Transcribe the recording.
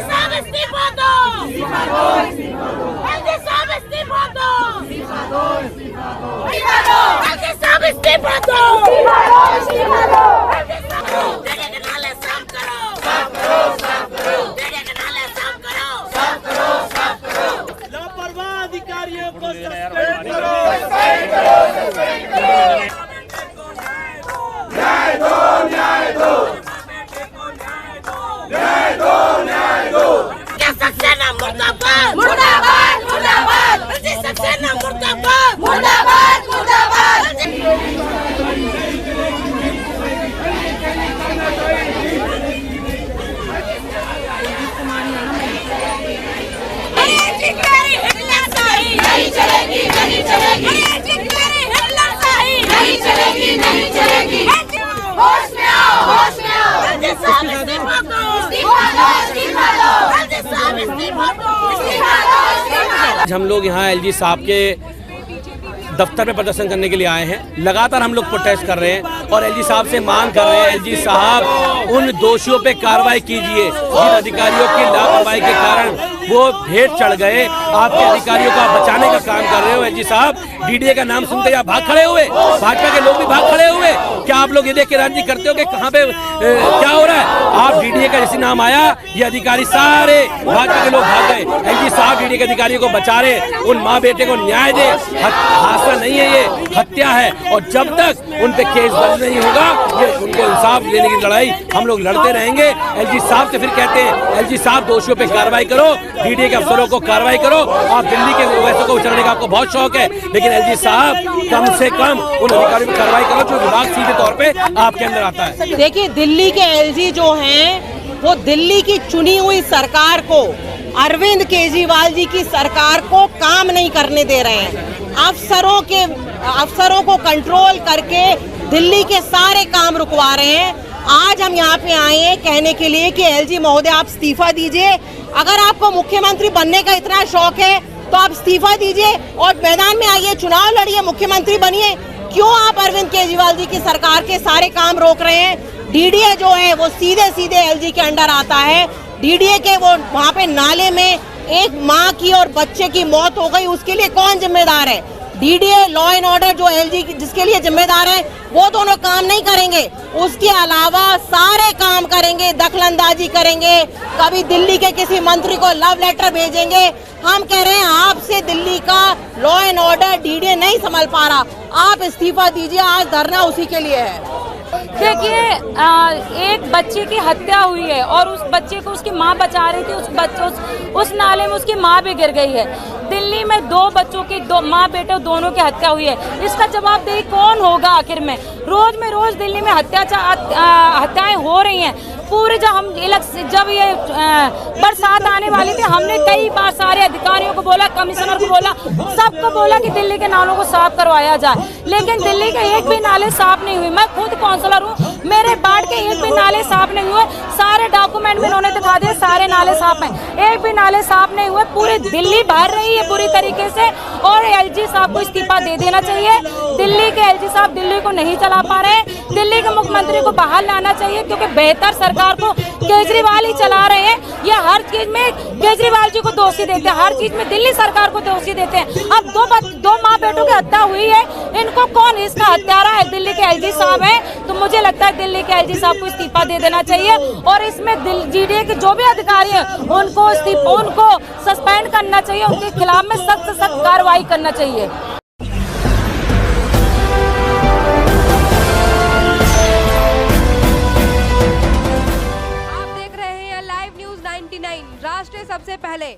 साहब इस्तीफा दो, एलजी साहब इस्तीफा दो, एलजी साहब इस्तीफा दो, जगह के नाले साफ करो, जगह के नाले साफ करो, लापरवाह अधिकारियों को सस्पेंड करो। न्याय दो, न्याय दो, न्याय दो, न्याय दो। क्या सक्सेना मुर्दाबाद, मुर्दाबाद, मुर्दाबाद, एलजी सक्सेना मुर्दाबाद, मुर्दाबाद, मुर्दाबाद। नहीं चलेगी, नहीं चलेगी, नहीं चलेगी, नहीं चलेगी। होश में आओ, होश में आओ। एलजी साहब इस्तीफा दो, इस्तीफा दो, इस्तीफा दो। एलजी साहब इस्तीफा दो, इस्तीफा दो, इस्तीफा दो। आज हम लोग यहाँ एलजी साहब के दफ्तर में प्रदर्शन करने के लिए आए हैं। लगातार हम लोग प्रोटेस्ट कर रहे हैं और एलजी साहब से मांग कर रहे हैं, एलजी साहब उन दोषियों पे कार्रवाई कीजिए जिन अधिकारियों की लापरवाही के कारण वो भेंट चढ़ गए। आपके अधिकारियों को आप बचाने का काम कर रहे हो एलजी साहब। डीडीए का नाम सुनते आप भाग खड़े हुए, भाजपा के लोग भी भाग खड़े हुए। क्या आप लोग ये देख के राजनीति करते हो कि कहाँ पे क्या हो रहा है? आप डीडीए का जैसे नाम आया, ये अधिकारी सारे भाजपा के लोग भाग गए। एलजी साहब डीडीए के अधिकारियों को बचा रहे, उन माँ बेटे को न्याय दे। हादसा नहीं है, ये हत्या है और जब तक उन पे केस दर्ज नहीं होगा, ये उनको इंसाफ देने की लड़ाई हम लोग लड़ते रहेंगे। एलजी साहब से फिर कहते हैं, एलजी साहब दोषियों पे कार्रवाई करो, डीडीए के अफसरों को कार्रवाई करो। आप दिल्ली के वैसे को उचलने का आपको बहुत शौक है, लेकिन एलजी साहब कम से कम उन अधिकारियों पर कार्रवाई करो जो विभाग सीधे तौर पे आपके अंदर आता है। देखिए, दिल्ली के एलजी जो हैं वो दिल्ली की चुनी हुई सरकार को, अरविंद केजरीवाल जी की सरकार को काम नहीं करने दे रहे हैं। अफसरों को कंट्रोल करके दिल्ली के सारे काम रुकवा रहे हैं। आज हम यहाँ पे आए हैं कहने के लिए कि एलजी महोदय आप इस्तीफा दीजिए। अगर आपको मुख्यमंत्री बनने का इतना शौक है तो आप इस्तीफा दीजिए और मैदान में आइए, चुनाव लड़िए, मुख्यमंत्री बनिए। क्यों आप अरविंद केजरीवाल जी की सरकार के सारे काम रोक रहे हैं? डीडीए जो है वो सीधे सीधे एलजी के अंडर आता है। डीडीए के वो वहाँ पे नाले में एक माँ की और बच्चे की मौत हो गई, उसके लिए कौन जिम्मेदार है? डीडीए, लॉ एंड ऑर्डर जो एलजी जिसके लिए जिम्मेदार है, वो दोनों काम नहीं करेंगे। उसके अलावा सारे काम करेंगे, दखलंदाजी करेंगे, कभी दिल्ली के किसी मंत्री को लव लेटर भेजेंगे। हम कह रहे हैं आपसे दिल्ली का लॉ एंड ऑर्डर डीडीए नहीं संभाल पा रहा, आप इस्तीफा दीजिए। आज धरना उसी के लिए है। देखिए, एक बच्चे की हत्या हुई है और उस बच्चे को उसकी माँ बचा रही थी। उस नाले में उसकी माँ भी गिर गई है। दिल्ली में दो बच्चों की, दो माँ बेटे दोनों की हत्या हुई है। इसका जवाबदेही कौन होगा आखिर में? रोज दिल्ली में हत्याएं हो रही हैं। पूरे जब ये बरसात आने वाली थी, हमने कई बार सारे अधिकारियों को बोला, कमिश्नर को बोला, सबको बोला कि दिल्ली के नालों को साफ करवाया जाए, लेकिन दिल्ली के एक भी नाले साफ नहीं हुए। मैं खुद काउंसलर हूँ, मेरे वार्ड के एक भी नाले साफ नहीं हुए। सारे डॉक्यूमेंट में इन्होंने दिखा दिए, सारे नाले साफ हैं, एक भी नाले साफ नहीं हुए। पूरी दिल्ली भर रही है बुरी तरीके से और एलजी साहब को इस्तीफा दे देना चाहिए। दिल्ली के एलजी साहब दिल्ली को नहीं चला पा रहे हैं। दिल्ली के मुख्यमंत्री को बाहर लाना चाहिए, क्योंकि बेहतर सरकार को केजरीवाल ही चला रहे हैं। ये हर चीज में केजरीवाल जी को दोषी देते हैं, हर चीज में दिल्ली सरकार को दोषी देते हैं। अब दो माँ बेटों की हत्या हुई है, इनको कौन इसका हत्यारा है? दिल्ली के एलजी साहब है। तो मुझे लगता है दिल्ली के एलजी साहब को इस्तीफा दे देना चाहिए और इसमें डीडीए के जो भी अधिकारी हैं उनको सस्पेंड करना चाहिए, उनके खिलाफ में सख्त कार्रवाई करना चाहिए। आप देख रहे हैं लाइव न्यूज 99, राष्ट्र सबसे पहले।